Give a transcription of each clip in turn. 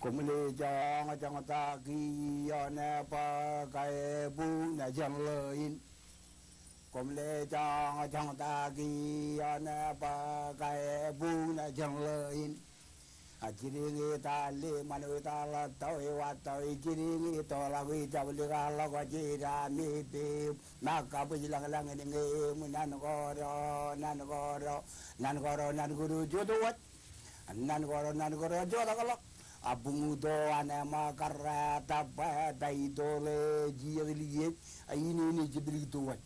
cũng lê cho ta khi ne pa cái bu ne chẳng lời cũng lê cho ta khi ne pa cái bu ne chẳng lời Jiringi ta li manu ta la toi wa toi jiringi to la wi ta li ga la wa jira mi bi ma ka bu lang lang ni ngi mu nan guru jodo wat nan goro jodo kala abung do ana ma karra ta ba dai do le ji li ye ini ni jibri do wat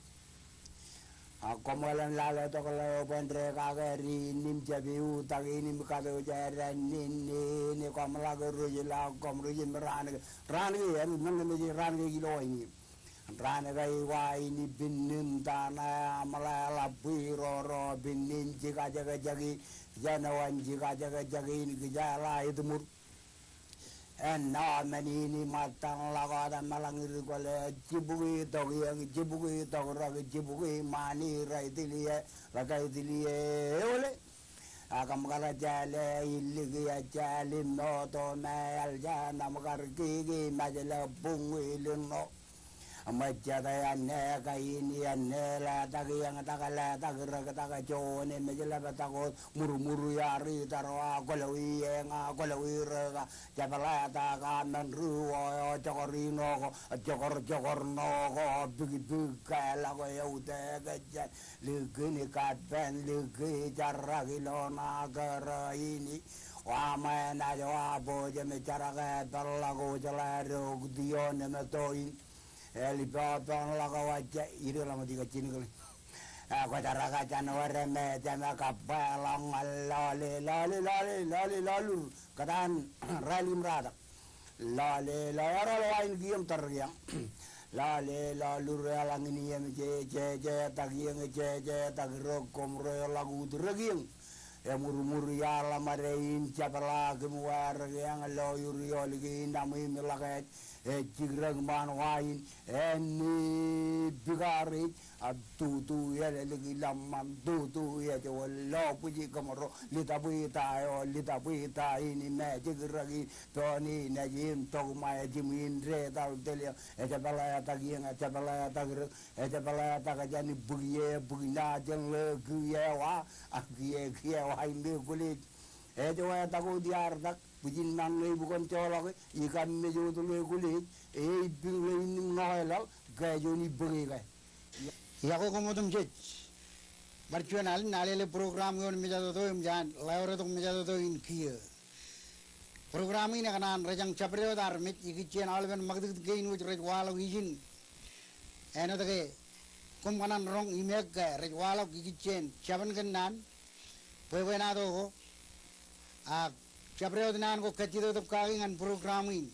Komolan lala to kalau pendre kageri nim jabi utang ini mukado jaran ni komla guru jila komru jin ran ya nang ni ran ke kilo ini ran kai wa ini binin tanah malala biro binin jika jaga jagi janawan jika jaga jagi ini gejala itu mur mani ni matang laga dan malangir kole jibugi togi jibugi mani rai tilie ragai tilie ole akam kala jale iligi jale no to mayal jana makar gigi majala bungi lino Majada ane kaini ane la tagi yang takala tagira taga jone majala batago muru yari tarwa kolawi nga kolawi rega jabala taga nanruo jokorino jokor no bigi kala ko yaude gajan ligini kadben ligi jaragilo nagara ini Wama na jawa boje me charaga talago jalaro dion me toin Eli papang laga waja iri lama tiga cini kali. Aku cara kaca nuare me jama kapalang lalu katan rally merata. Lale lain giam tergiang. Lalu relang ini yang je tagiang je tagirokom royal lagu tergiang. Muru ya lamarein capala kemuar yang loyur yoligi nami melakat cigrang man wain eni bigari tu ya lagi lamam tu ya jawalo puji kamaro lita buita ini me cigragi toni najim tog maya jimin re tal telia capala tagajani bugina jeng legi wa ini kulit jawa tahu diardak bujin nang bukan colok ikan mejo tu kulit bing ini ngoelal gaya joni beri gaya ya ko komodum jet virtual nalele program yon meja to imjan laure to meja to in kia program ini kanan rejang chapre dar mit ikichen alben magdit gain wich rejwalo ijin eno tage kum kanan rong imek rejwalo ikichen chaban kanan Pewenado Chabreo nan ko katido to kaging an programming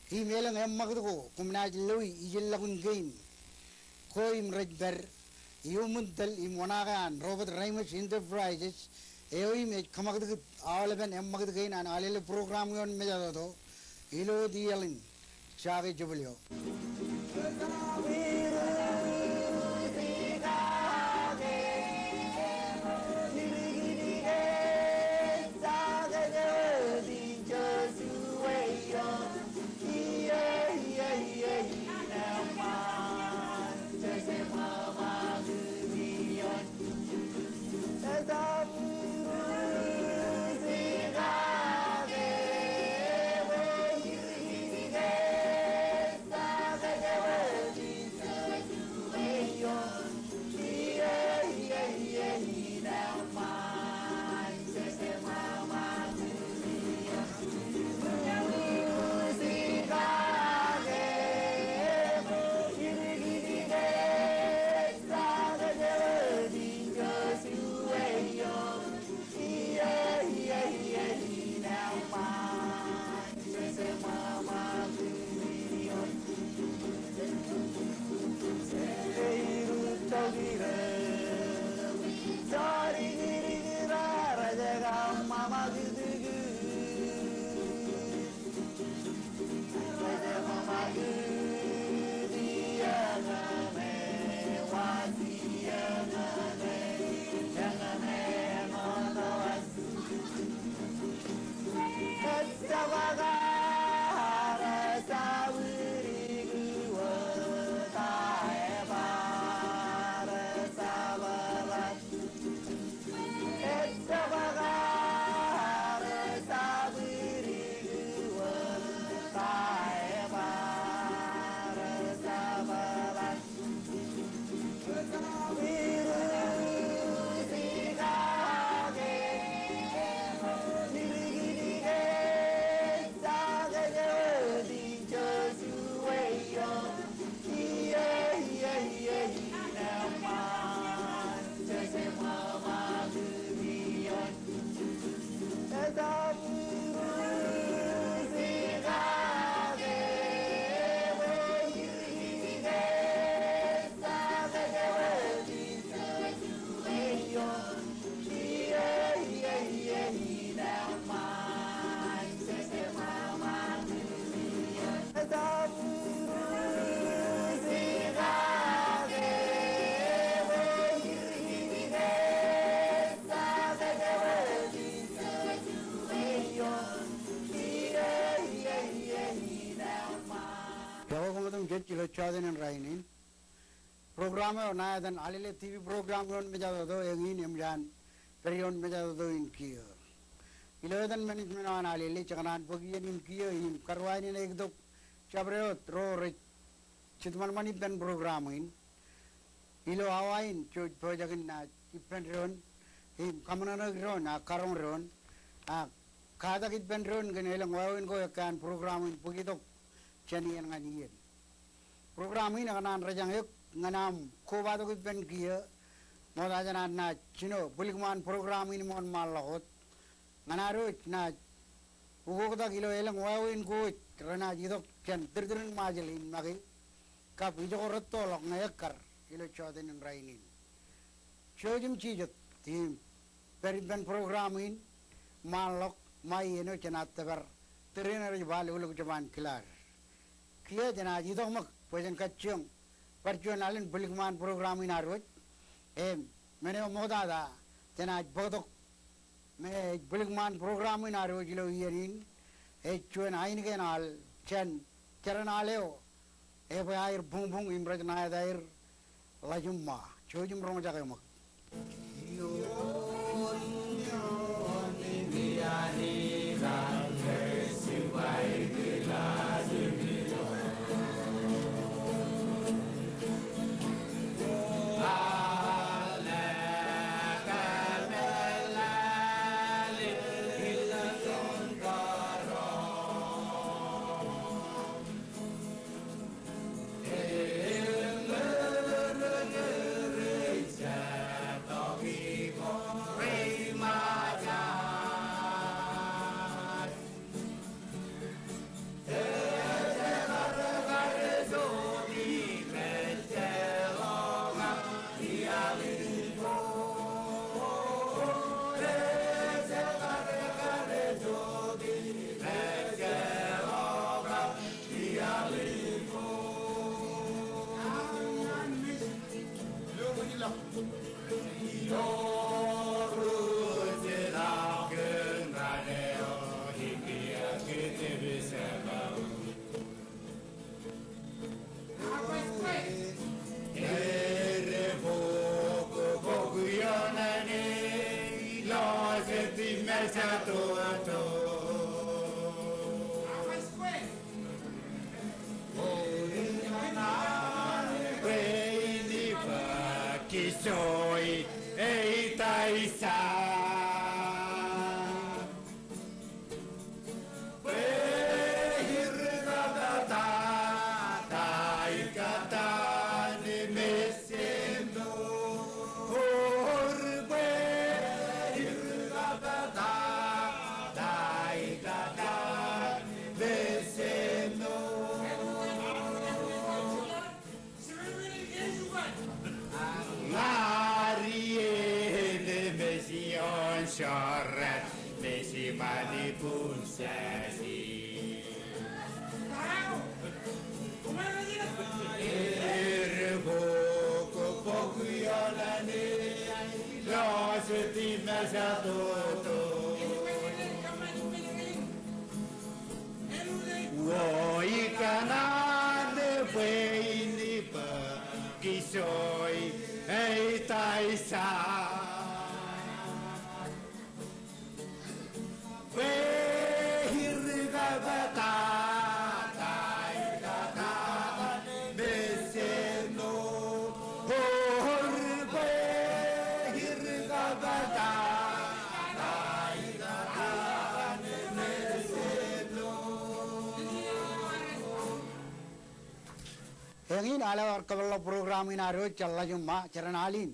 email ang magdo kumnaj lui ijillakun gain ko imrejber yumuntal imonagan Robert Ramos Enterprises eoim kamagdo alaben magdo gain an alele program yon mejado to ilo dialin chave jubulio ilo chaden rainin program na dan alile TV program yon meja do engin emjan perion meja do in kiyo ilo dan management an alile chakanan pogiyen in kiyo in karwaini na ekdo chabreo ro re chitman mani pen program in ilo awain cho projagin na ipen ron in kamana ron a karong ron a kada kit pen ron genelang wawin ko kan program in pogito chani an nganiyen program ini kanan rajang yuk nganam koba to kit kiya moda jana na chino bulikman program ini mon malahot nganaro na ugo da kilo elang wawin ko rana jidok chen dirdirin majelin magi ka bijo rotto lok ngayakar ilo choden rainin chojim chijot tim periben program in malok mai eno chenat tagar trainer jbal uluk jaman kilar kiya jana jidok mak pojen kacung perjuan alin bulikman program in arwaj mene moda da jana bodok me bulikman program in arwaj lo yerin chuan ain genal chen charanaleo air bung bung imraj na dair lajumma chojum rong jagamak Soy ei taisa Syarat besi badi pun sesi Erbo kopoku yolane Lo setima satu Wo ikanane Pwini pa Kisoy Ei taisa Engin ala kaballa program in aro challa jumma charanalin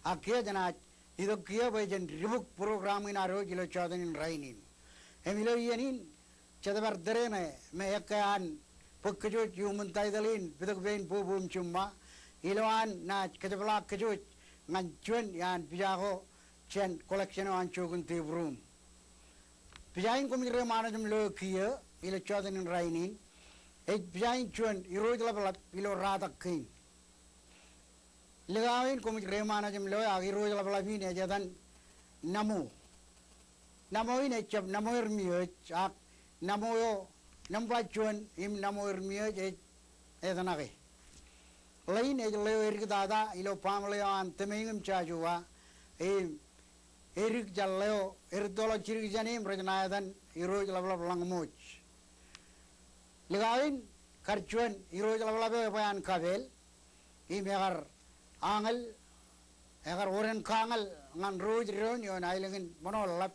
akya jana ido kiya bajen ribuk program in aro kilo chodan in rainin emilo yenin chadabar derene me yakan pukjo human taidalin bidak bein bubum chumma iloan na kadabla kjo ngan chuen yan pijago chen collection an chogun tibrum pijain kumire manajum lo kiya ilo chodan in rainin pijain chuen irojla balat ilo radakin legawin kumire manajum lo agirojla balabin ejadan namu namoin echap namoir miyo ak namoyo nampa chuen im namoir miyo edanake lain leo erik dada ilo pam leo an temengem chajua erik jal leo erdolo chirik janim rajnayadan iroj labla langmoch ligawin karchuan iroj labla be bayan kabel megar angel egar oren kangal ngan roj ron yon ailengin monolap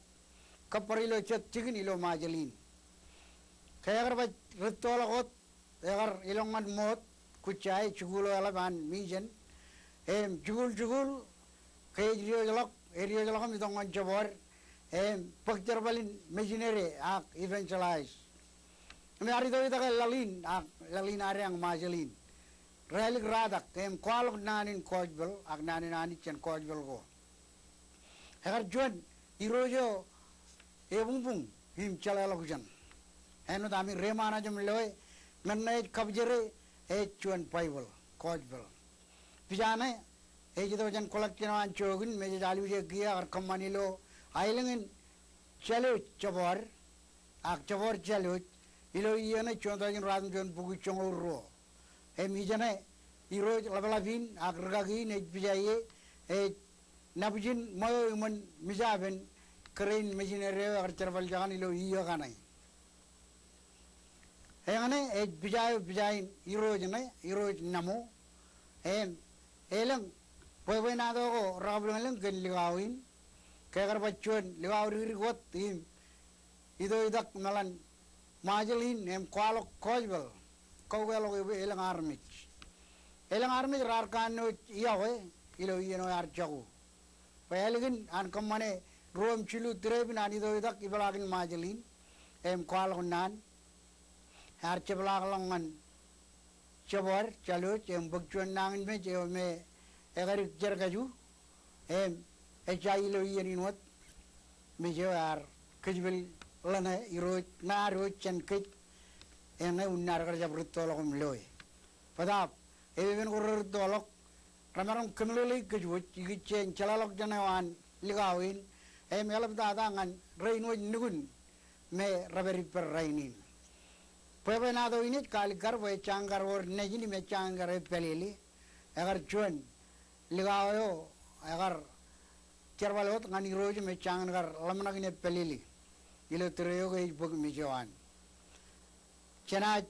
kaparilo chat chikin ilo majalin kayagar ba ritola got egar ilongan mot kucai cugulo alaban mijen jugul kejrio jalok erio jalok mitongan jabor picture balin machinery ak evangelize me ari do ita lalin are ang majalin relik radak kwalok nanin kojbel ak nanin chen kojbel go egar juan irojo bumbung him chalalok jan eno dami remana jam loy menai kabjere chuan paibel kojbel pijane jito jan kolakkinan chogin meje jalu je kia ar kamanilo ailengin chalu chabor ak chabor chalu ilo iene chondagin radun jon bugu chongoro mijane iro labalabin ak ragagi ne pijaye nabjin moyo man mijaben keren mejinere ar charbal jagan ilo iyo kanai engane bijayin iro namo elang poe na do rablang gen ligawin kagar bachon ligawri got tim ido idak malan majalin kwalok kojbel kawelo elang armich rarkan no yawe ilo yeno arjagu pelgin an kamane rom chilu trebin ani do idak ibalagin majalin kwalok nan har ceblaglangan cebor calo bakcuan nangin me egar jergaju echai lo yeninot me jawar kejbel lana iro na ro chen kej ene unnar gar jabrut tolok loy padap even goror tolok ramaram kemleli kejwo chen chalalok janawan ligawin melap dadangan reino nugun me raberi per rainin Pwede na do init kalikar we changar or nejini me changar e pelili agar chuan ligayo agar cerbalot ngani roju me changar lamna gine pelili ilo treyo ge bug mi jawan chena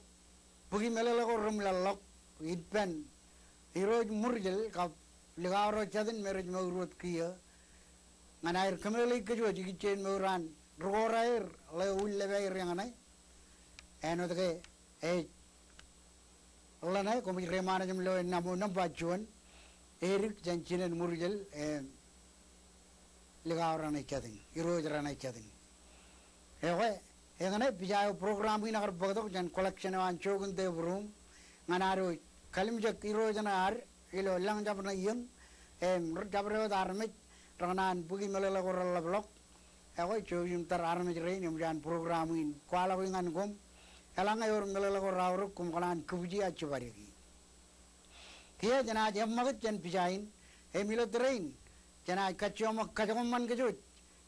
bugi melelo ko rum lalok itpen iroj murjel ka ligaro chadin meroj me urut kiya nganair kemeli kejwa jigi chen me uran rorair le ulle be yanganai eno de lana komi remana jam lo namu nampachuan erik janchinen murjel ligawrana chadin irojrana chadin ewe engane bijayo program ina gar bogdo jan collection an chogun de brum nganaro kalimjak irojana ar ilo lang jabna yeng jabre darmit ranan bugi melela goralla blok ewe chojum tar armit rein jan program in kwala wingan gom Elang ayor melela ko rawro kumkalan kubuji achubarigi. Kia jana jemmagat jan pijain milo train jana kachoma kajaman kajut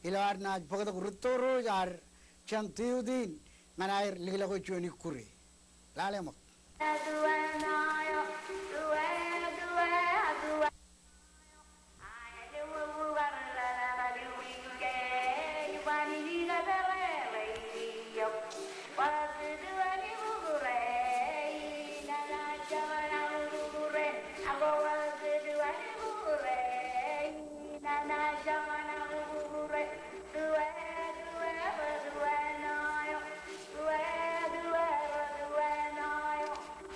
ilar na pagada rutoro jar chan tiudin manair ligla ko chuani kuri lalemak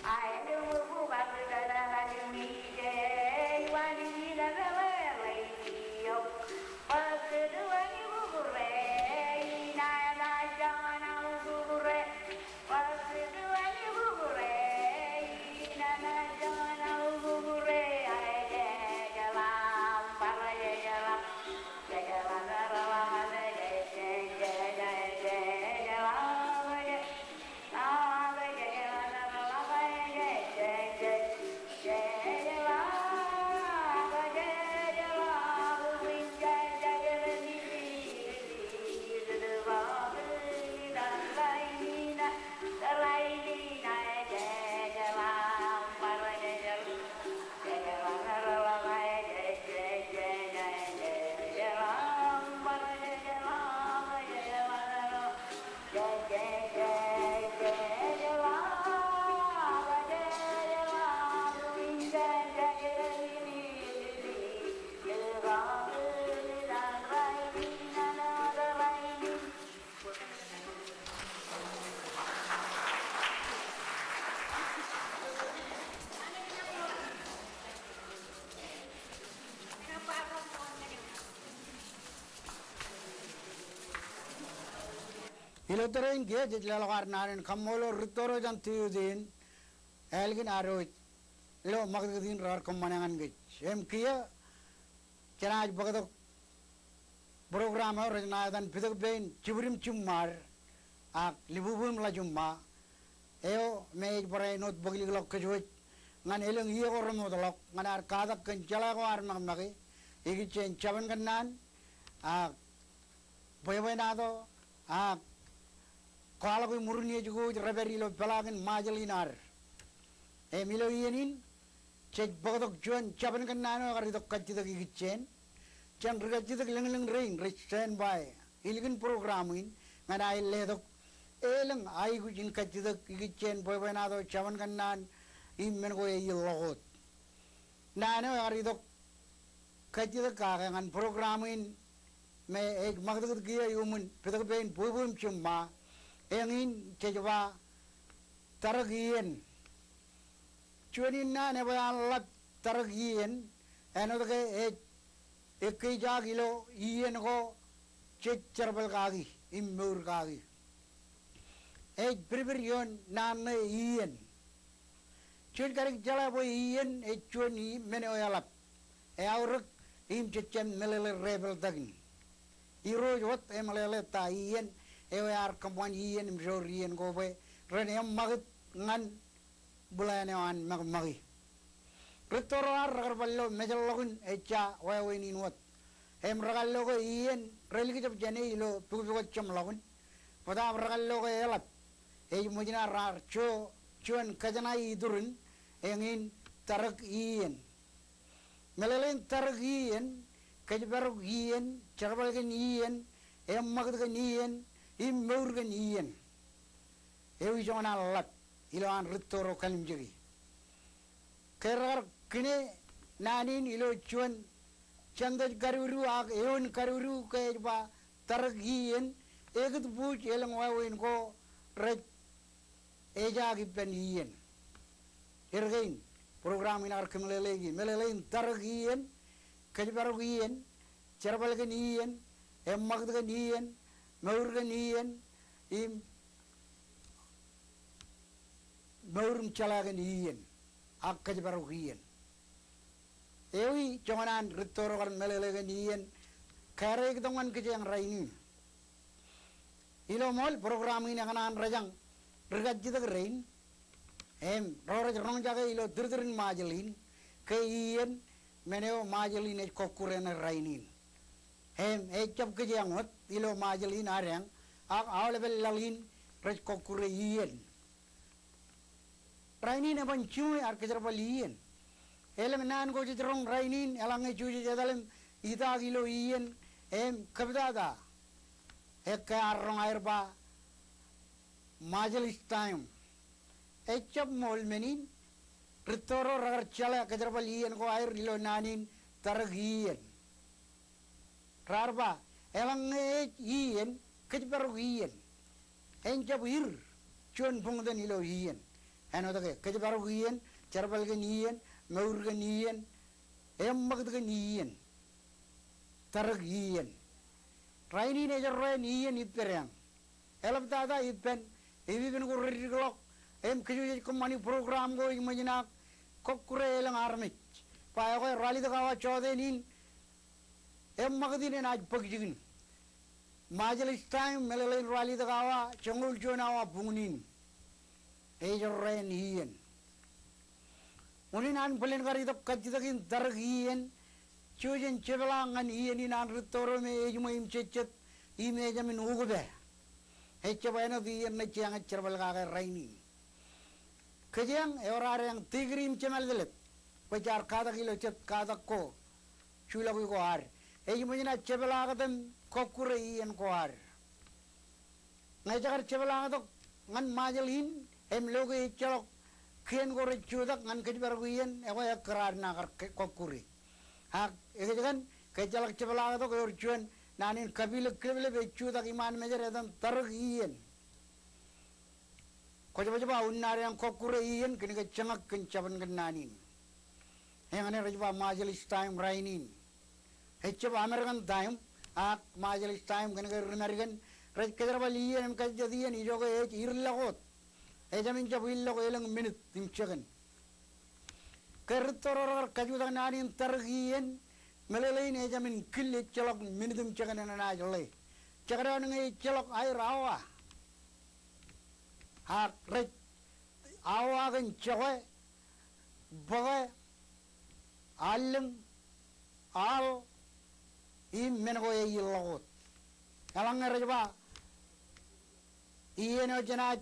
I Iloterain ge jitla karnarin kamolo ritoro jan tuyudin elgin aroit lo magdin rar komanangan ge em kia chanaj bagadok program or rajnadan pidak bein chiburim chummar ak libubum la jumma eo meij borai not bogli lok kejoj ngan eleng iya ko romo dolok ngan ar kadak kan jala ko ar magi igi chen chaban kanan ak boy nado ak kala ko murni jugo reberi lo pelagin majalinar e milo yenin cek bagadok juan chaban kanan ar dok kachidak igi chen chan rigachidak leng rain stand by ilgin programin ngan ai ledok eleng ai gujin kachidak igi chen boy nado chaban kanan immen ko e logot nano aridok kajida kagangan programin me ek magdud giya yumun pedak bein bubum chumma engin chejwa taragien chuanin na ne ba lat taragien eno ke ek jagilo ien ko checherbal kagi immur kagi ek pribirion nan ien chun karik jala boy ien e chun I mene oyalap e auruk im chechen melele rebel dagin I roj wat e melele ta ien e oyar kampan ien im jor ien go boy ren em magit ngan bulane an magi ritoro ar ragar ballo mejallogun e cha way nin wat em ragallo go ien religi jab jane ilo pugu cham lagun pada ragallo go elap e mujina rar chuan kajana idurun engin tarak ien melelen tarak ien kajbaruk ien charbalgan ien magdgan ien immurgan ien ewi jona lat ilan ritoro kalimjigi kerar kine nanin ilo chuan chandaj karuru ag eon karuru kajba tarak ien egut buj elang wawin ko rej eja gipen ien Irgain program inar melelein targien kajbarugien charbalgan ien magdgan ien maurgan ien im maurum chalagan ien ak kajbarugien ewi jonganan ritoro kan melelegan ien karek dongan kejang raini ilo mol program ini kanan rajang regajidak rain em roraj rong jaga ilo dirdirin majalin ke ien meneo majalin e kokuren rainin em e chap ke jangot ilo majalin arang ak awlebel lalin rej kokure ien rainin e ban chui ar ke jarbal ien elem nan go jitrong rainin elang e chui jadalem ida ilo ien em kabdada ek arrong airba majalis time echap mol menin ritoro ragar chala kadrabal ien ko air lilo nanin taragien rarba elang ien kajbaru ien enchap ir chon pungdan ilo ien eno take kajbaru ien charbalgan ien maurgan ien magdgan ien taragien raini ne jarroen ien iperang elam tada ipen ibin ko riglok em kaju kumani program go imagina kokure lang armit pa ko rally da gawa chode nin em magdine na pagjigin majalis time melelen rally da gawa changul jonawa bungnin e jorren hien unin an pulen gari da kajidagin dargien chujen chebelangan hien inan ritoro me ejmoim chechet imejamin ugube hechebana dien na chiang cherbal ga raini kejang orang yang tigrim cemal delet pacar kada kilo cet kada ko chula ko ar ei mujina chebela gadam kokure ien ko ar ngai jagar chebela gadok ngan majalin em loge chalok kien ko re chudak ngan kejbar ko ien e ko yakrar na kar kokure ha e jagan kejalak chebela gadok or chuan nanin kabile klebele be chudak iman mejer edam targ ien Kau unar yang kokure ien kini kecengak kencapan kenanin. Yang ane rajba majalis time rainin. Hecap American time ak majalis time kini American Kejarabalian kajadian ijogo irlagot. Ejamin jabillo elang minute timchagan. Kertoror kajudan nanin targian melelain ejamin kill chalok minute timchagan na jole. Chakaran ngai chalok ay rawa. Ha rek awa gan chawe baga alang al mengo ilagot. Alang rajba ieno janat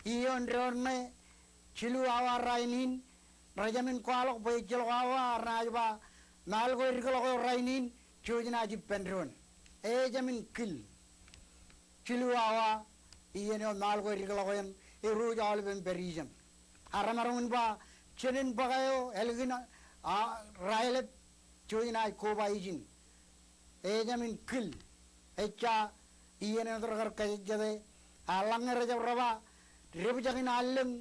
iyon ronme chilu awa rainin rajamin kualok boy chilo awa rajba malgo irkolo rainin chujna jipendron jamin kill chilu awa iyon malgo irkolo yan iru jawal ben perijam aramarun ba chenin bagayo elgina raile chujna koba ijin jamin kill echa iyon dorgar kajade alang rajaba Rebujakin alang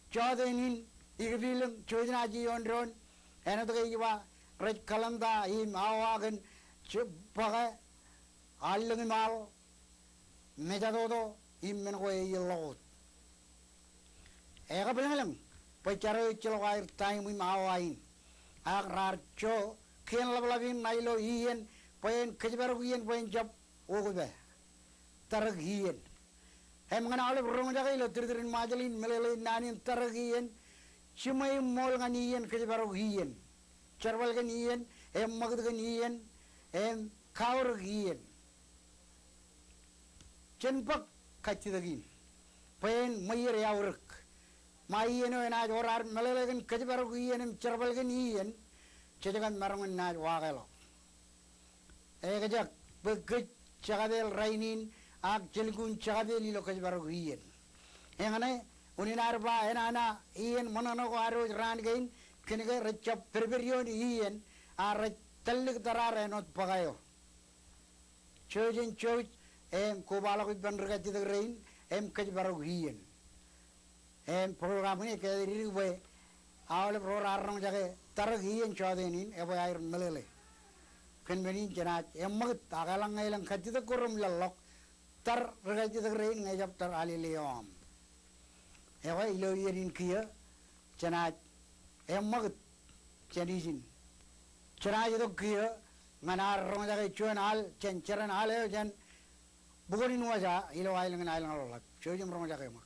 Jodenin Igbilang Chudinaji on drone Enataiva Red Kalanda im Awagan Chupaga Alang Mal Metadodo im Menway Yellow Egabalang Pacharo Chilwire time with Mawain Agrar Cho Ken Lavin Nilo Ian Pain Kajabaruian Pain Job Ogobe Taragian Mengenal orang jaga ilo terus majalin melelai nanin teragian, cuma mol ganian kerja baru gian, cerwal ganian, magad ganian, kaur gian, cenpak kaci dagin, pen mayir ya uruk, mayen naj orar melelai gan kerja baru gian, cerwal ganian, cejakan marangan naj wagelo, kerja begitu cakadel rainin. Ak jelikun cakadeli lo kajibaru iyan. Engane uninarba enana iyan manano ko aro rangain kiniga recap perberion iyan ar tallik tarare not pagayo. Chojin choj kubala ko bandraga tidagrein kajibaru iyan. Program ni kadiri be awal program jage tarag iyan chodenin ebo air melele. Kenbenin jenat mag tagalang ngailang katida kurum lalok tar regaji tegrein ngajap tar aliliom. Ewa ilo yerin kia cenat magut cenizin. Cenat itu kia nganar rong jaga cuan al cenceran al eo jan bukanin waja ilo ailang ailang alolak. Cujum rong jaga mak.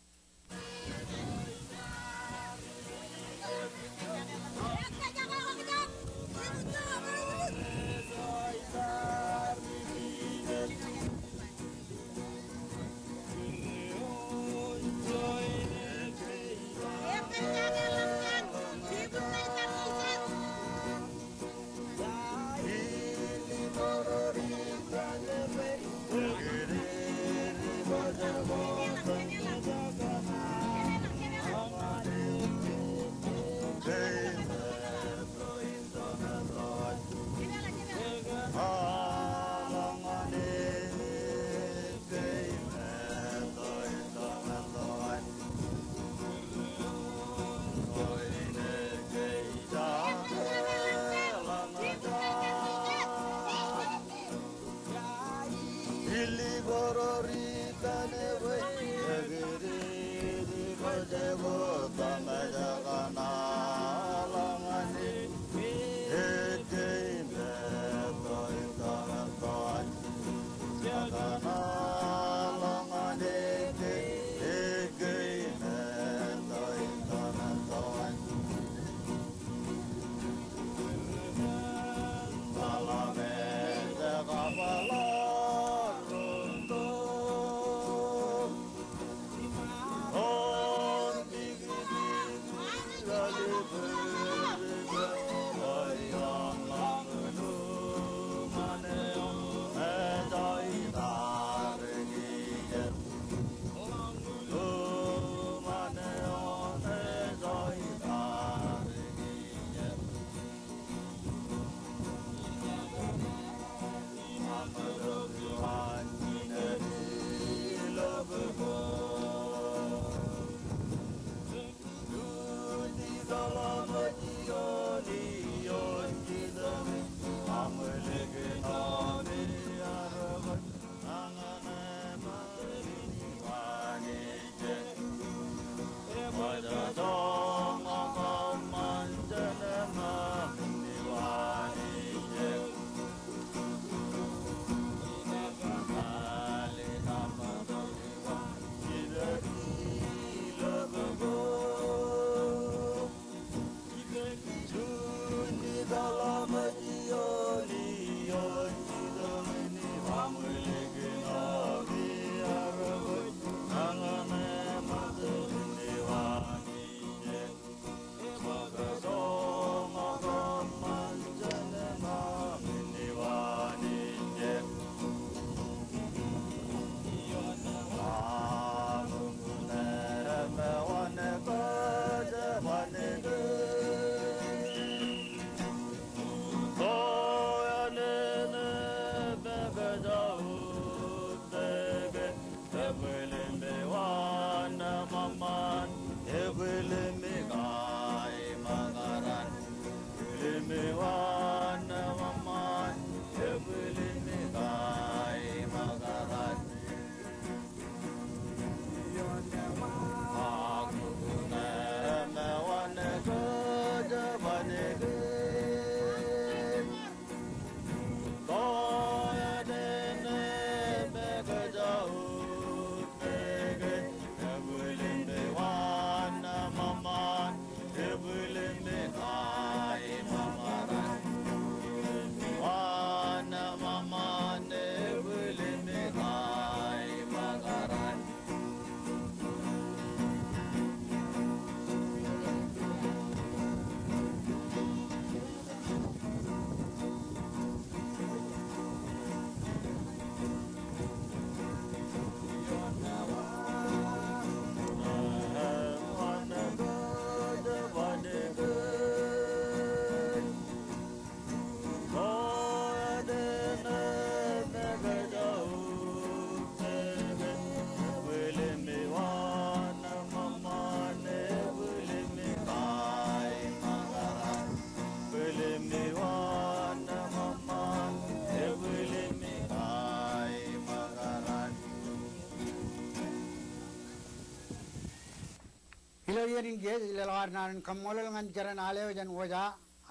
ilo yerin ge ilar nan kamolal ngan jaran aleo jan woja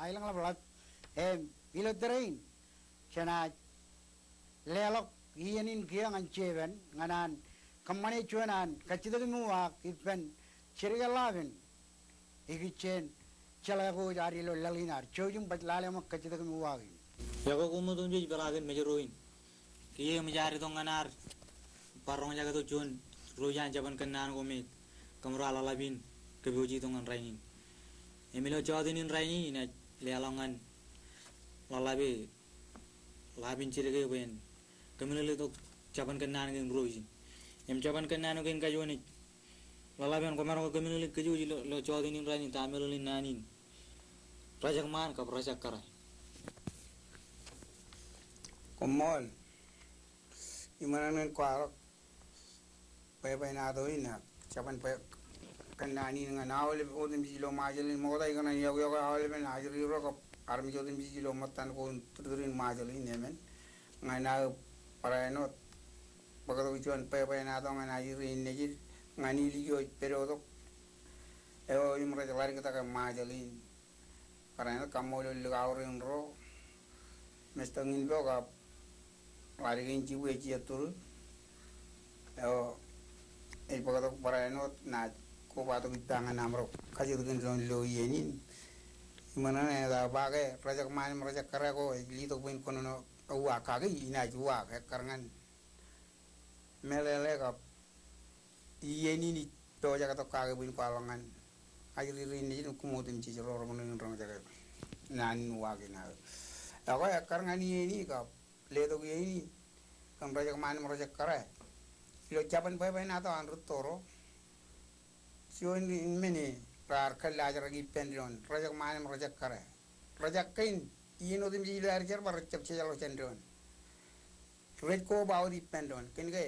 ailang lablat ilo terain chana lelok yenin ge ngan cheven nganan kamane chuanan kachidag nuwa ipen chirigalavin igichen chalago jari lo lalinar chojum batlale mak kachidag nuwa Jago kumutun jadi belagan mejeroin. Kiye menjari tonganar parong jaga tu John royan jaban kenan komik kamera lalabin kebuji tongan rainin. Emilo jawatinin raini na lealangan lalabe labin cirege wen. Kemilo tu jaban kenan gen royin. Em jaban kenan gen kajoni. Lalaben kamera kemilo kejuji lo jawatinin raini tamelo linanin. Rajak man kap rajak karai. Komol imanan ko pe na do ina chapan pe kanani nga nawle odin bijilo majalin moda igana yoga yoga awle ben hajri ro ko armi jodin bijilo matan ko tudrin majalin nemen nga na parano bagado bichuan pe na do nga hajri neji ngani liyo pero do eo imra jalari kita ka majalin parano kamolo ligawrin ro mestangin boga Warigin cibu eci atur, pagkato parano na ko pato bitangan namro kasi tukin son lo yenin, imana na da bagay rajak man rajak kara ko lito pin kono no uwa kagi ina juwa karangan melele ka yenin to jaga to kagi pin palangan ajri rini no kumutim ci ro ro no ro jaga nan wagi na ako karangan yeni ka leto ko ini kam rajak man rajak kara lo japan pai na to anru toro sion meni par kala jaragi pendron rajak man rajak kara rajak kain ino dim ji lar jar bar chap che jalo cendron red ko baudi pendron ken ge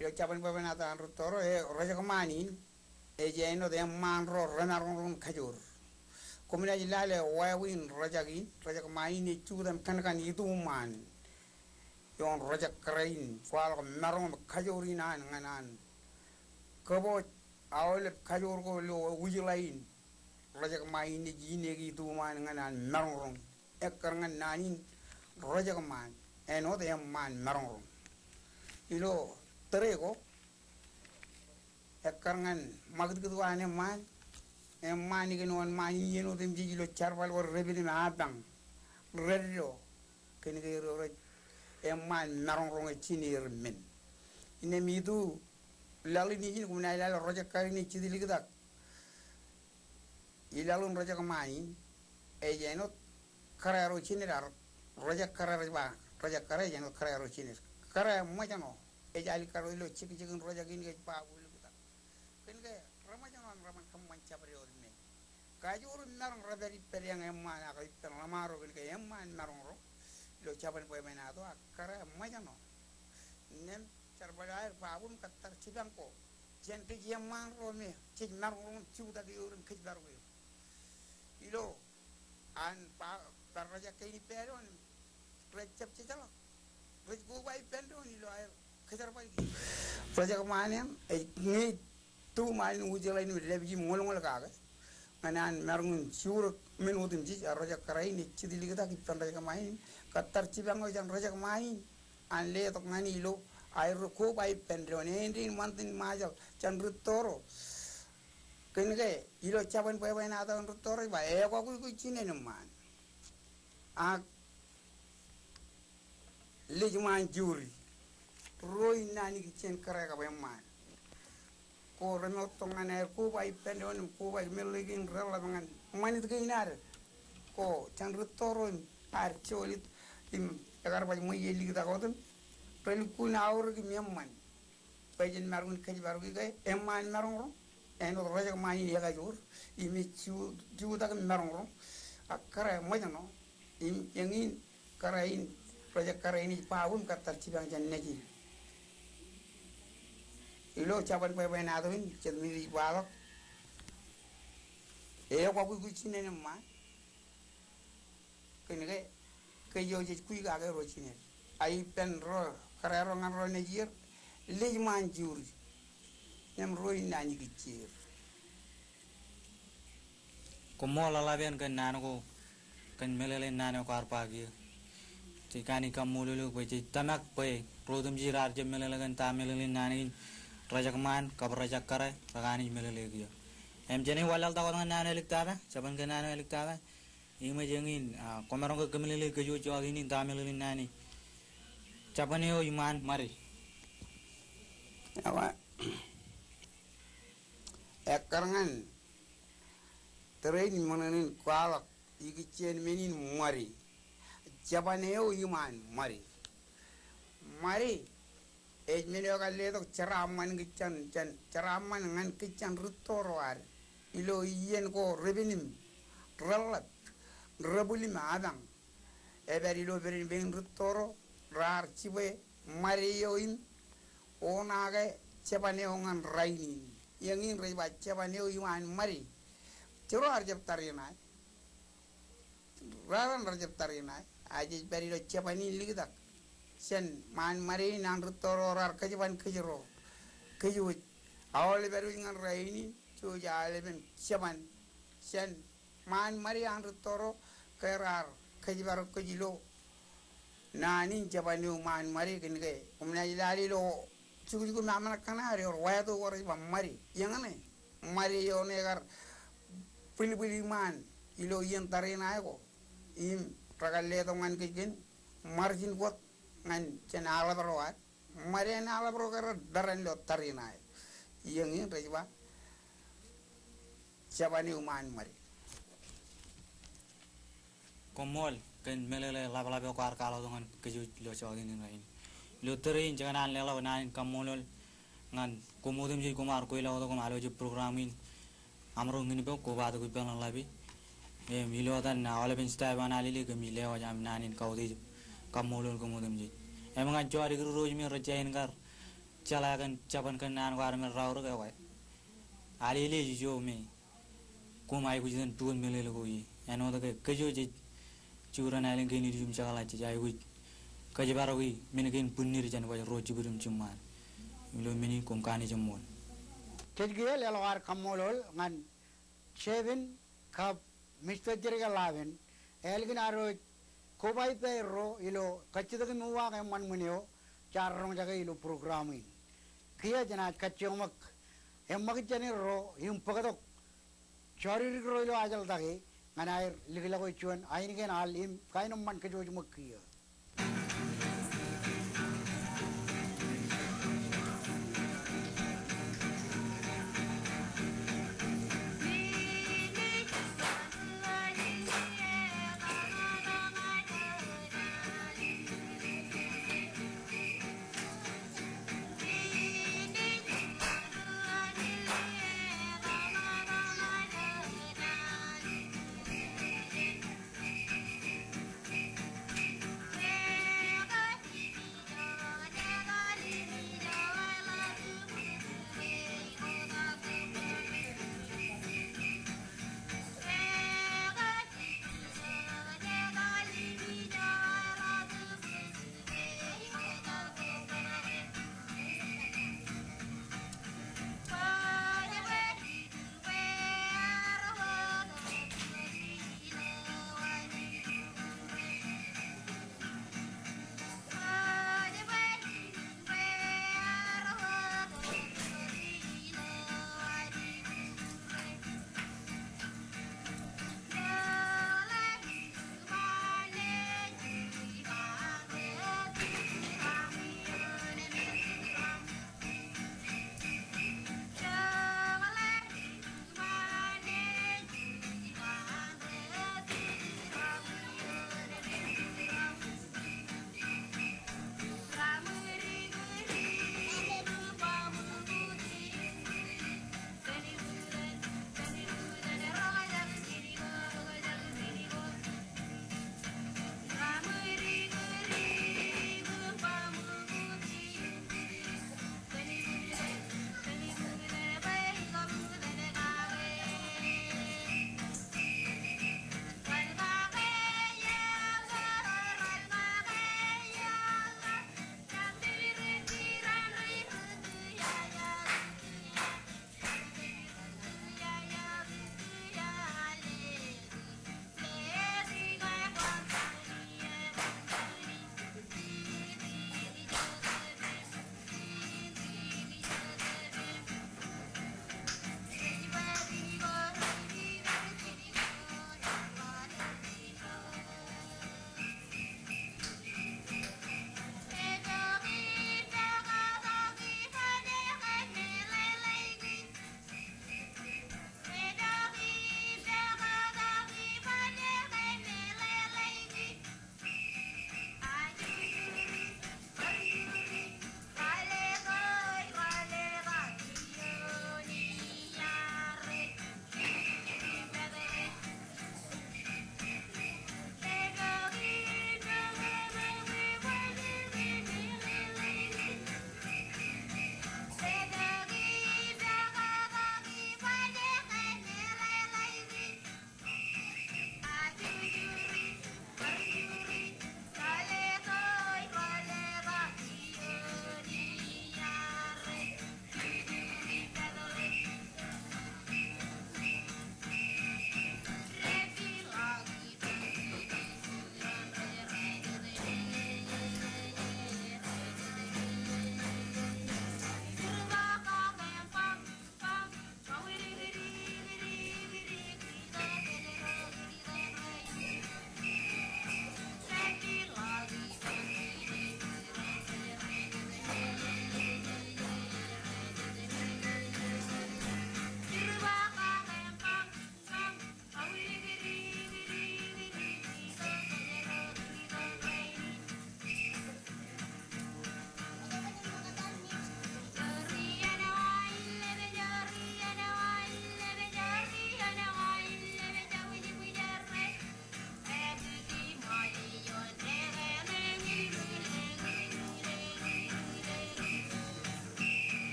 lo japan pai na to anru toro rajak manin jeno de man ro ranarun khajur komina jilale wawin rajak main ni chudam kan itu man yon rajak karain fal marong khajuri nan nganan kebo awle khajur ko lo wujilain rajak main ni jine gi itu man nganan marong ekkar ngan nanin rajak man eno de man marong ilo terego ekkar ngan magd ku ane man mani ke non mani yeno dem ji lo charwal war rebini ma abang reddo ken ke ro man narong rong chinir men ine midu lali ni jin kumna ila roja kari ni chidili gdak ilalun roja kamani yeno kararo chinir roja kararo ba roja kare yeno kararo chinir kare majano jali karo lo chiki chikin roja gin ke pa ulu gdak ken ke ramajano raman kam mancabri kajur narong rabari periang emman ako itan lamaro ke emman narong ro lo chapan poe menado akara majano nem charbalair babum katar chibangko jen ke emman ro me chig narong chuda ke urun kejbar we ilo an pa tarraja ke ni peron recep chalo rec go bai pendon ilo ay kejar pai project manem ni tu main ujela ni lebi ngolongol kaga anan marngun sur minutum ji raja karai ni chidili kita kitan raja main katar cibang ojan raja main an le tok ngani lo air ko bai pendron endin mantin majal chandru toro kenke ilo caban bai na ta toro ba ko ku chine man a lejman juri roi nani kichen kare ka bai man ko reno tongane ko bai pendon ko bai melegin rela mangan manit ke inar ko chandru toro ar cholit tim agar bai mo yeli kita koten pel ku naur ki memman pajen marun kaji baru ki emman marong eno roja mani ya ga jur imi chu ta marong akara mo jano im yengin karain roja karain paun katar cibang jan neji ilo caban pai na to in chet mi balok ko ku chine ne ma ke yo je ku ga ro chine ai pen ro karero ngan ro ne jir le man jur nem ro ina ni gicir Komo lalabian kan nano ko kan melele nano ko arpagi. Tikani kamululu ko tanak pe rodum jirar je melele kan ta melele nani rajakman kabar rajak kare ragani melele gyo. Em jeni walal ta ko nano eliktada saban kan nano eliktada. Ima jengin komerong ke melele ke jo jo ini ta melele nani. Capaneo iman mari. Apa? Ekarangan train mananin kualak ikicen menin mari. Japaneo iman mari. Mari menio kaledo ceraman kican ceraman ngan kican rutoroar. Ilo yen ko rebenim ralat rabulim adang. Ilo berin ben rutoro rar cibe marioin onaga Japaneo ngan rainin. Yang ini reba Japaneo iman mari. Cero arjab tarinai. Raran arjab tarinai. Aja beri lo Japani ligidak. Sen man mari nang rutoro rar kajaban kajero. Kajuj. Awal beri ngan raini. Cuja aleben Japan. Sen man mari nang rutoro kerar kajibar kajilo. Nani Japaneo man mari kene. Umna jilali lo. Cukup nama kanari or wayatu or mari yang ane mari yo negar pilih-pilih man ilo yang tarina ako im ragalle to ngan kikin margin buat ngan cina ala berwat mari ala berokar daran lo tarina yang ini rejba siapa ni uman mari Komol kan melele laba-laba ko arkalo dengan keju lo cawagin ini. Luterin jangan anlela nain kamolol ngan kumudum ji kumar ko ilaw to kumalo ji programin amro ngini be ko bado ko ban labi e milo tan na wala bin sta bana lili ko mile wa jam nanin kawdi kamolol kumudum ji e mga jori guru roj mi rajain kar chala kan capan kan nan war me rawr ko wa ali li jo me kumai ko jin tun mele ko yi eno to ke jo ji churan alin ke ni jum chala ji ai ko Kajibarawi minikin punir jan wajah roji burum cuman ilo mini kumkani jemul Tejgel elwar kamolol ngan 7 kap Mr. Jeriga laven elgin aro kobai pero ilo kacitakin muwa kay man munyo charrong jaga ilo programin kiya jana kacyomak emmak jani ro yung pagatok chori ro ilo ajal dagi nganair ligila ko chuan ayin ken alim kainam man kajoj makkiya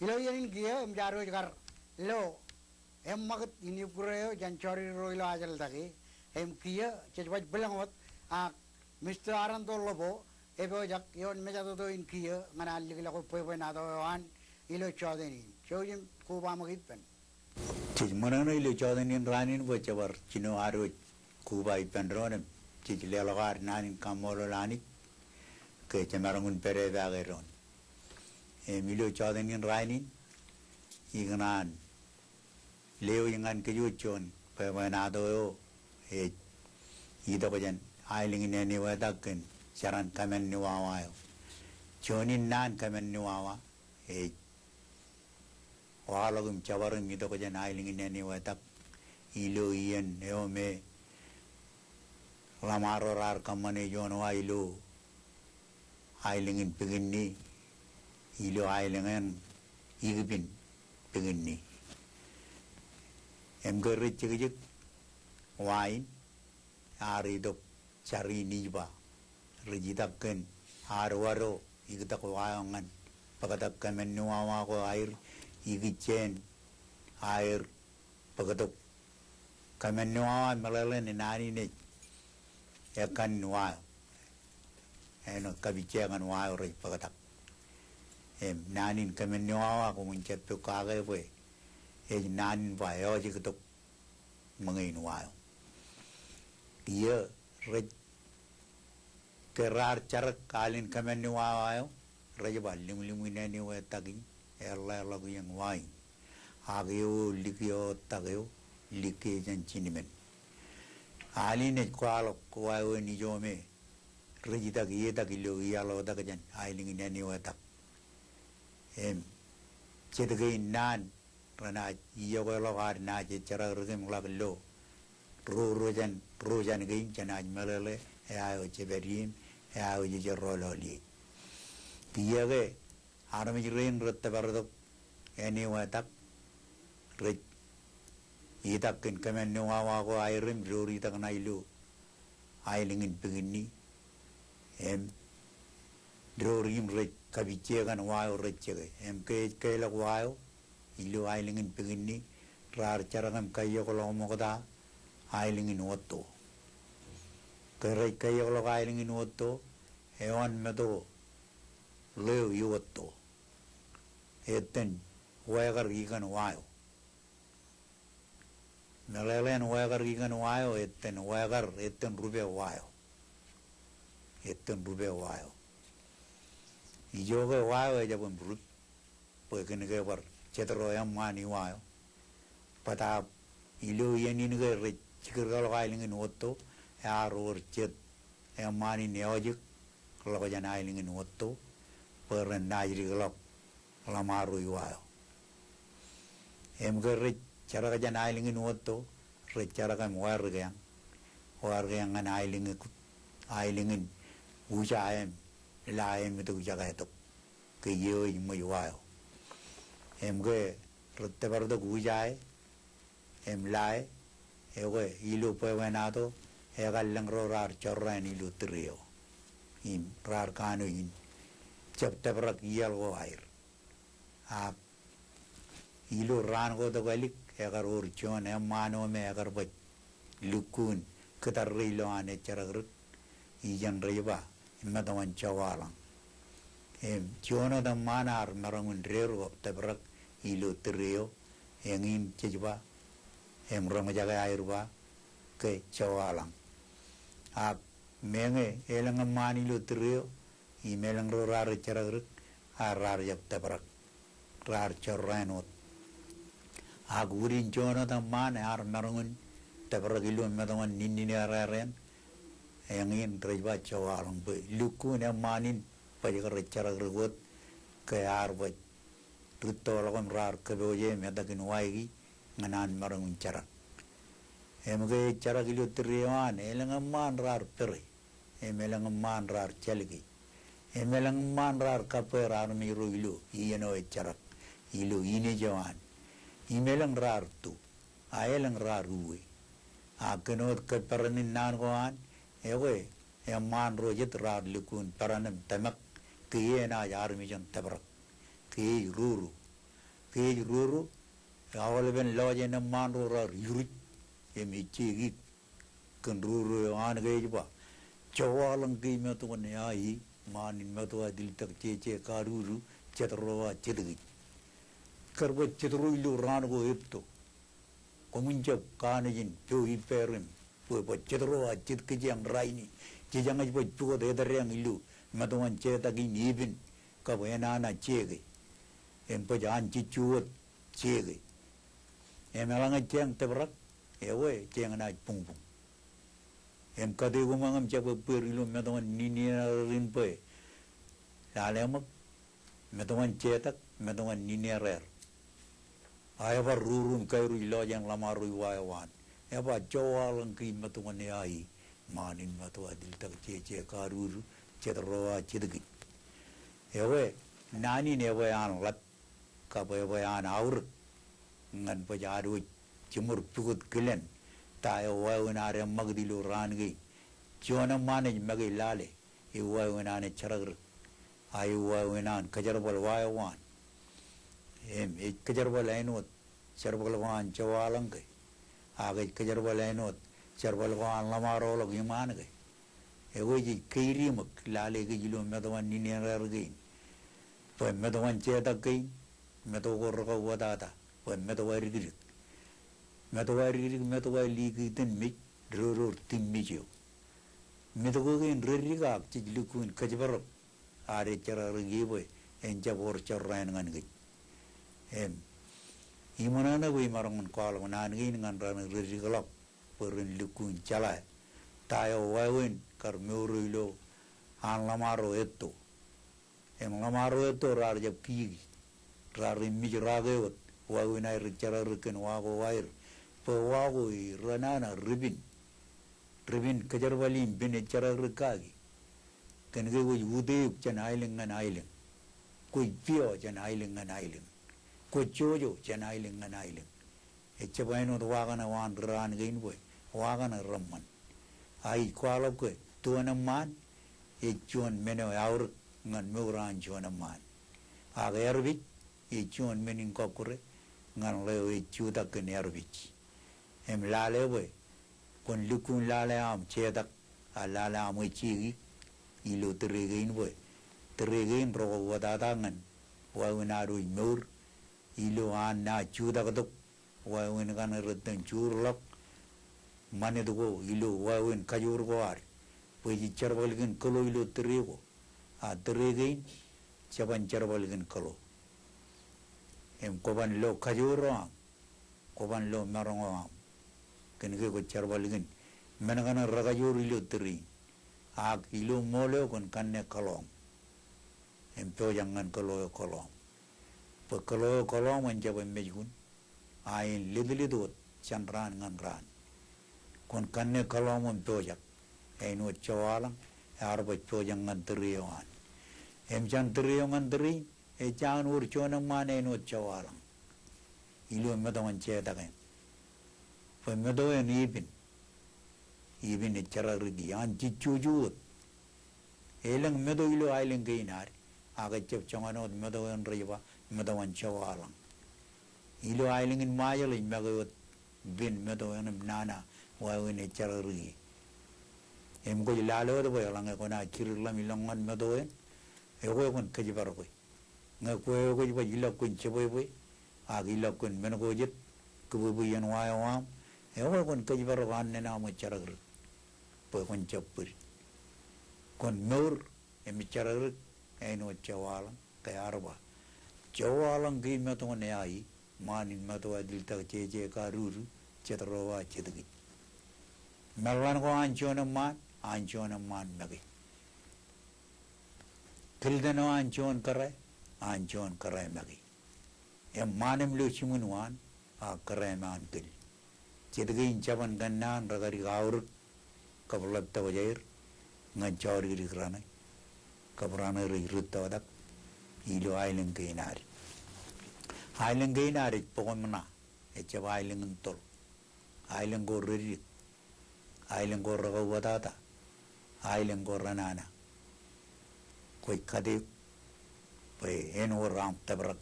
ilo yanin kia jaro jakar lo magat ini pureo jan chori ro ilo ajal taki kia cepat belangot Mr. Aranto lobo ebo jak yon meja to in kia ngana ligla ko poe na to an ilo chodeni chojim kuba magit pen Mana ilo chodanin ranin wachabar chino aro kuba ipan ronem chichilelagar nanin kamolo lanik ke chamarangun pere vageron milo chodanin ranin ignan leo yangan kayuchon pemanado ito kajan ailing ini wadaken saran kamen niwawayo chonin nan kamen niwawa walagum chawarum ito kajan ailing ini wadak ilo iyan eome lamaro rar kamane jonwa ilo ailingin peginni ilo ailingan igipin peginni emgerit chigijik wain aridok cari niba rejidakken arwaro igtak wayangan pagadak kamen nuwawa ko air igichen air pagadak kamen nuwawa malalen nani ne yakan nuwayo eno kabicengan wayo rej pagadak nanin kamen nuwawa ko muncet pe kage we nanin wayo jigtok mangay nuwayo dia rej kerar carak kalin kamen ni wawayo rej ba lim ni wa tagi ella lagu yang wain agyo likyo tagyo like jan chinimen aline kwalo kwayo ni jome rej tagi tagi lo yalo tagi jan ailing ni wa tak cedege nan rana iyo ko lo har na je cara regem laglo rojan gain janaj malale ayo ceberim ayo je rololi dia ge arami jirin rotte bardok eni watak rej itakin kamen nuwawa ko airim rori tak nailu ailingin pegini drorim rej kabice kan wayo rejege ke lak wayo ilu ailingin pegini rar carangam kayo ko lomokoda ailingin otto kerai kayo lo ailingin otto hewan meto leo yotto eten wagar ikan wayo melelen wagar ikan wayo eten rube wayo ijoge wayo aja pun brut peken ke bar cetro yang mani wayo pada ilu yani nge cikir kalau kailingin otto aror cet yang mani neojik kalau kajan kailingin otto peren najri kalau lamaru iwayo emger cara kajan kailingin otto cara kan warga yang kan kailingin usahaem laem itu jaga itu keyo imu iwayo emge rotte bardo usahe lai ewe ilu pewenado egalang rar chorran ilu trio rar kanu in chapta brak iyal go air ilu ran go to galik egar urchon mano me egar bat lukun ketar rilo ane charagrut ijan riba imadawan chawalang chono da manar marangun rero tabrak ilu trio engin chejba rong jaga air ba ke chawalang menge elang mani lu trio melang rar charagrut rar jap tabrak rar chorranot gurin chono da man marangun tabrak ilu imadawan ninni araren engin rejba chawalang be luku ne manin pajagar charagrut ke arba tutolagam rar ke boje medakin waigi nganan marangun carak emge carak ilu triwan elang man rar pere emelang man rar chalgi emelang man rar kaper armi ru ilu ieno carak ilu ini jawan imelang rar tu aelang rar uwe akenot ke peranin nan goan ewe man rojet rar lukun paranam tamak kiena armi jan tabrak ki ruru ke ruru awal ben loje na manro ra yuri emi chigi kan ruru an ge ba chawalang ki me to ne ai manin me to dil tak che karuru chetrowa chedgi karbo chetru ilu ran go epto komunja kanajin jo iperim po chetrowa chet ke jang raini je jang aj po chuo de darang ilu me to an che ta gi nibin ka bo na na chege en po jan chi chuo chege em lang cheng te brak ewe cheng na pung pung em ka de gumangam che po perilu me to ni ni rin pe la le mak me to an che tak me to an ni ni rer ai ba rurun kai ru lo yang lama ru wa wan e ba jowalang ki me to an ai manin me to adil tak che ka ru che ro che de ewe nani ne we an lat ka ba we an aur ngan pa jaru chimur pugut kilen ta e wa na re magdilu ran gi chona mane magi lale e wa na ne charag ai wa na kajar bol wa wan em e kajar bol ainot charbol wan chawalang ge age kajar bol ainot charbol wan lamaro lo giman ge e wo ji kairi mak lale ge jilo medawan ni ne rar ge po medawan che da ge medo go ro go da da po medawari gi medawari gi den mi ro tin mi jo medago ge rri ga chi lukun kajbar are charar gi bo en jabor charran ngan gi em imanana bo imarang kal nan gi ngan ran rri galap perin lukun chala tayo wawen kar meurilo an lamaro etto em lamaro etto rar jab ki rar mi rage wawen ai charar ken wago wair po wago I ranana ribin kajar wali bin charar kagi ken ge wo ude chen ailing an ailing koi pio chen ailing an ailing ko chojo chen ailing an ailing eche baino wagana wan ran gein boy wagana ramman ai kwalo ko tuana man e chon meno aur ngan muran chona man aga erbi e chon menin kokure ngan leo e chuda ken erbi em lale boy kon lukun lale am chedak alala am chi ilu teregein boy teregein ro wadada ngan wawina ru nur ilu an na chuda kaduk wawin kan reten churlok mane dugo ilu wawin kajur go ar poi charbalgin kolo ilu terego a teregein chaban charbalgin kolo em koban lo kajuro koban lo marongo ken ge go charbalgin menagana ragajur ilu teri ag ilu mole kon kanne kolong empo jangan kolo kolong pe kolo kolong menjaba mejgun ain lidlidu chandran ngangran kon kanne kolong empo jak eno chawalang arba cho jangan teriwan em jan teriwan teri e jan ur chona mane no chawalang ilu medawan che dagen pe medawan ibin chararigi an chichuju elang medo ilu ailing geinar aga chep changano medo en riba medo an chawalang ilu ailing in mayal in magot bin medo en nana wa en chararigi em go lalo do bolang ko na kirlam ilongan medo en e go kon kajibar ko nga ko go ba ila kun cheboy boy aga ila kun men go jet ko bu yen wa wa e go kon kajibar ko an na mo chararigi kon chapur kon nur emi charar eno chawalang kayarba chawalang gi meto ne ai manin meto adil tak che karuru chetrowa chedgi melwan ko anchona man magi tildeno anchon kare magi em manim lu chimunwan a kare man til chedgi chaban gannan ragari gaur kabulat tawajair ngancor giri kerana kabrana rirut tawadak ilu ailing keinari pokoknya ecap ailing entol ailing go ririk ailing go ragau batata ailing go ranana koi kade pe eno ram tabrak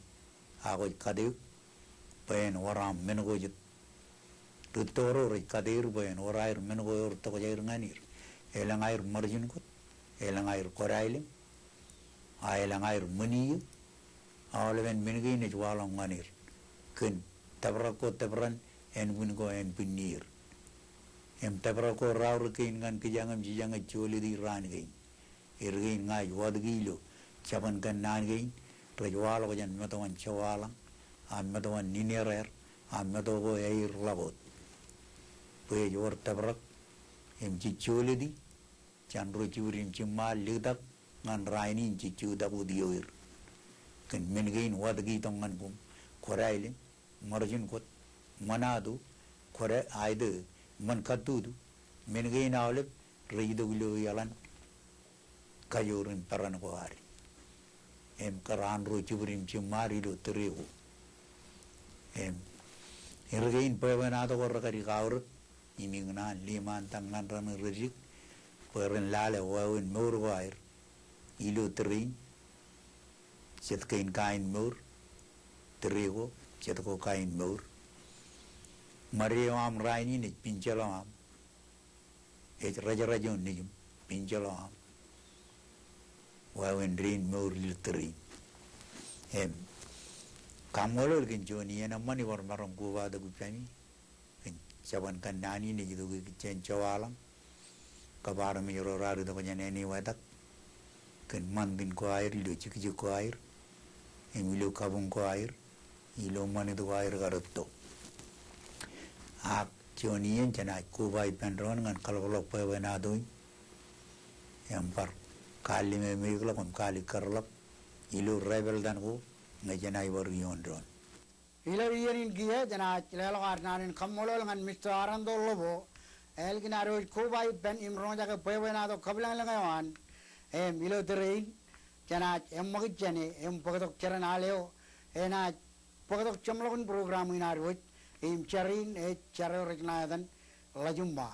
ako kadeu pen waram menugo jut tutoro ri kadir pen orair menugo yor to jair nganir elang air marjin kot elang air korailim elang air meni awalen mengi ne jwalang nganir kun tabrako tabran en bungo en pinir em tabrako raur kin ngan kijangam jijanga choli di ran gain irgain ngai wadgilo chaban kan nan gain rajwalo ko jan metawan chawala am metawan ninerer am metogo air labot pe yor tabrak em chicholi di chandro churim chimal lidak ngan raini chichu dabu dioir kan mengain wadgi tongan kum koraile marjin kot manadu kore aide man katudu mengain awle reido gilo yalan kayorin paran ko hari em karan ro churim chimari do terego em irgain pewenado ko rakari kaur imingna liman tangan ran rejik peren lale wawin mur wair ilo terin set kain mur terego set ko kain mur mariam raini ni pinjalam raja rajon ni pinjalam wawin rin mur ilo terin em kamolol kin joni ena mani war marom ko wada gupani saban kan nani ni gitu kicen cawalang kabar mi ro raru to kanya ni wadak kan mandin ko air lu ciki ko air emilu kabung ko air ilo mani to air garotto ak joni en jana ko bai pendron ngan kalolo pe wena doi yampar kali me me kala kon kali karlap ilo rebel dan ko ngajana ibar yondron Ilawiyanin giya jana lelagarnanin kammolol ngan Mr. Arandolobo elginaro kubai ben imron jaga pewena do kablan langawan ilo terein jana emmagijane pagadok charan aleo ena pagadok chamlogun program inaro charin charo riknadan lajumba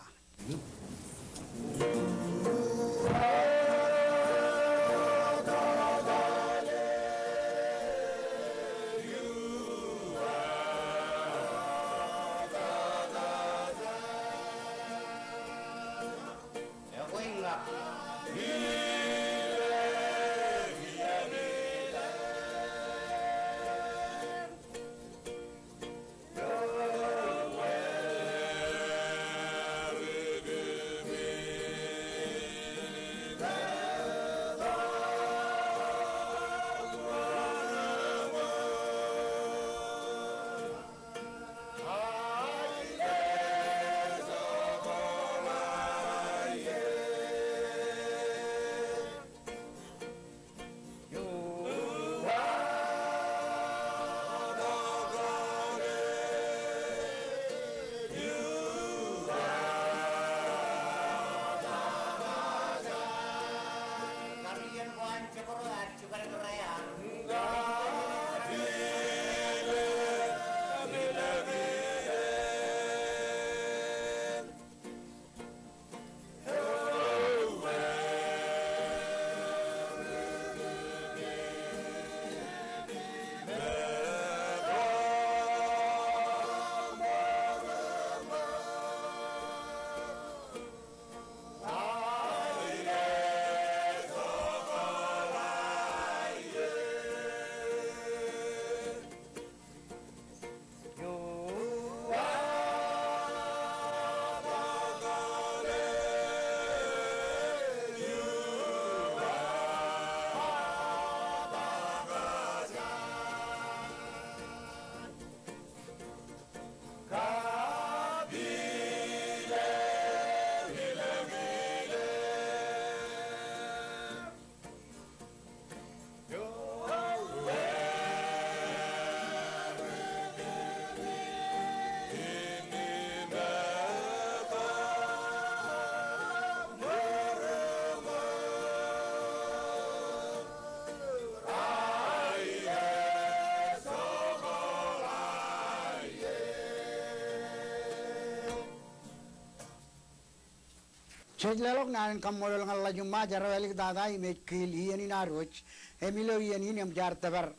Chejlalok nan kammolol ngalla jumma jarawalik dada imej kil yani naroch emilo yani nem jar tabar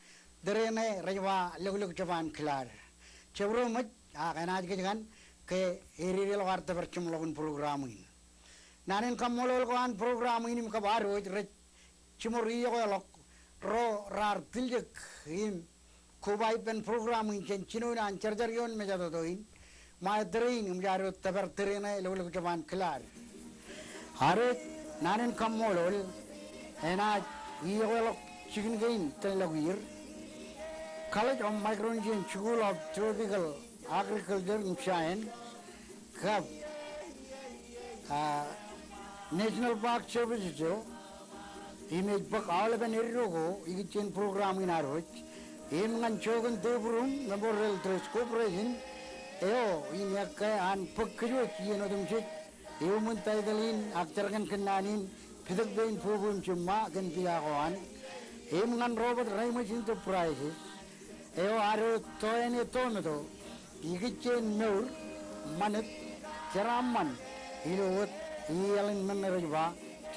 derene rajwa lug japan khilar chevro maj akanaj ke jangan ke eril warta bercum lagun program ini nanen kamolol kan program ini muka baru cimuri ko lok ro rar tiljek im kubai pen program ini cino nan charjarion meja doin ma derin mjaro tabar terene lug japan khilar hare nanen kamolol ena iyo lok chicken game telagir College of Microbiology and School of Tropical Agriculture in Science, Cup, National Park Services, image book all of an Erigo, Igichin program in Arwich, Imman Chogan Tebrum, Memorial Trust Corporation, Eo, in Yaka and Pukuch, you know them shit, Human Tidalin, Actaragan Kananin, Pitagain Program Chuma, and Piagoan, Imman Robert Raymond Enterprises. Eo aro toene tometo igichen nur manet ceramman ilot ialin menerjwa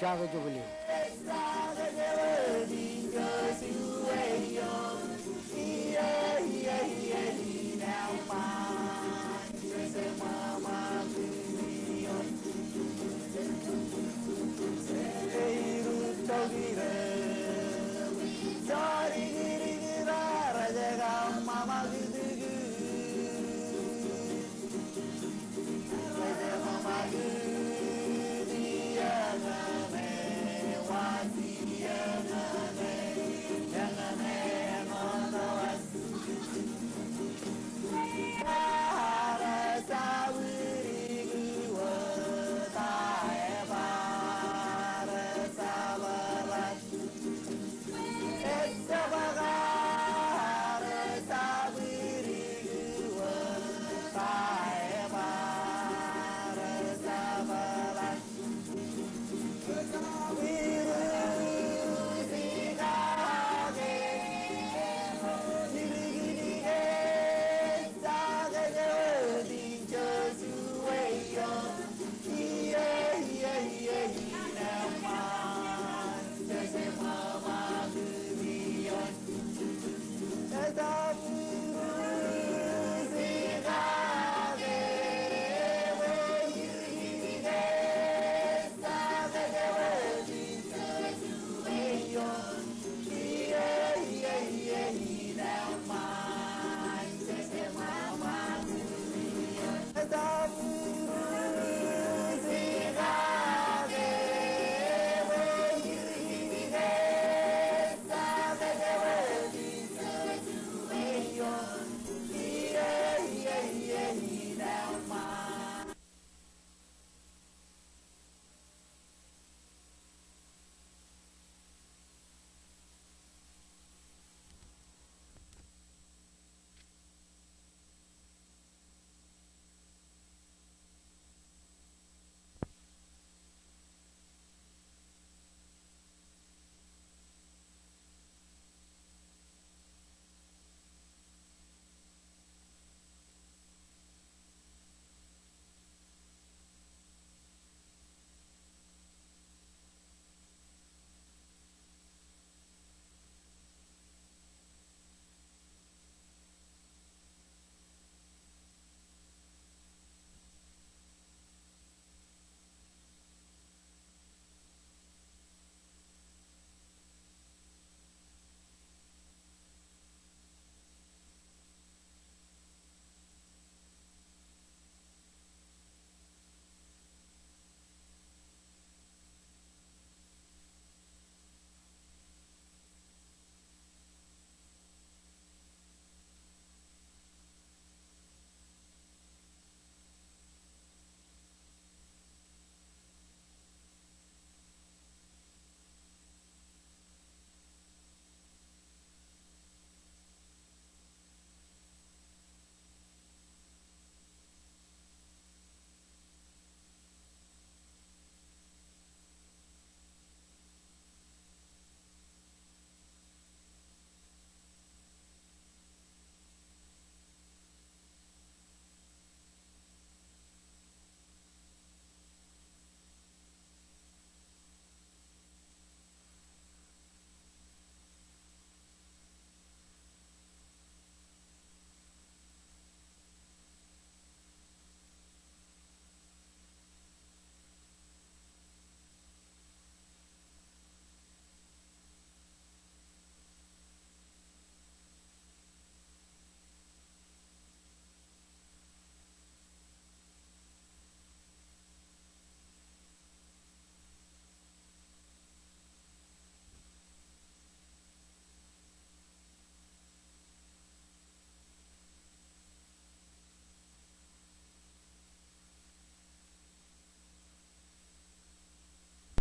caga jubeli